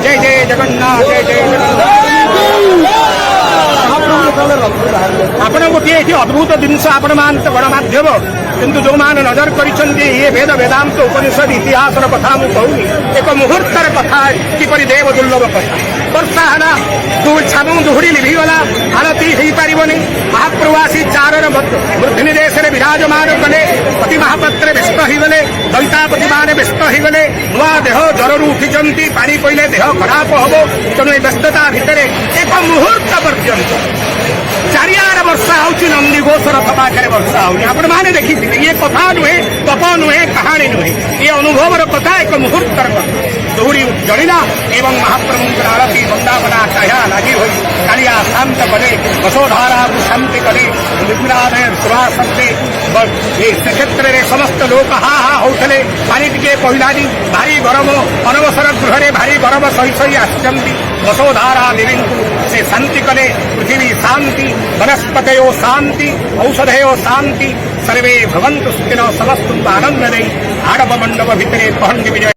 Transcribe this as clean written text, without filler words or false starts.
जय जय जगन्नाथ जय जय जगन्नाथ। आपण गोटे ये अद्भुत जिनस आपण मानते गणमाध्यम किंतु जो मान नजर करिसेंती ये वेद वेदांत उपनिषद इतिहास कथा मु कहूनी एक मुहूर्तर कथा किपरि देव दुर्लभ कथा वर्षा है छामु दुहड़ी लिभिगला आरती हो पारनि महाप्रभु आसी चारर वृद्धि निदेश विराजमान कले पति महापात्र व्यस्त होगले दईतापति मान व्यस्त होगले नुआ देह ज्वरु उठिंट पानी पड़े देह खराब हम तेणु व्यस्तता भितर एक मुहूर्त पर्यंत चारियार वर्षा होची नंदी घोष रथ पाखे वर्षा होनी आपण मैंने देखी ये कथा नुहे गप नुहे कहानी नुहे ये अनुभवर कथा एक मुहूर्तर कथा दौड़ी जलिला एवं महाप्रभु आरती वंदावना कहा लगी हुई कालिया शांत कले वसोधारा को शांति कले विराधे सुभाष क्षेत्र में समस्त लोक हा हा होते पानी टिके पहलानी भारी गरम अनवसर गृह भारी गरम सही सही आसचंती वसोधारा देवी से शांति कले पृथ्वी शांति वनस्पतयो शांति औषधयो शांति सर्वे भवन्तु सुखिनः समस्तु आनंद नहीं आडव मंडप भितरे पहंडी विजय।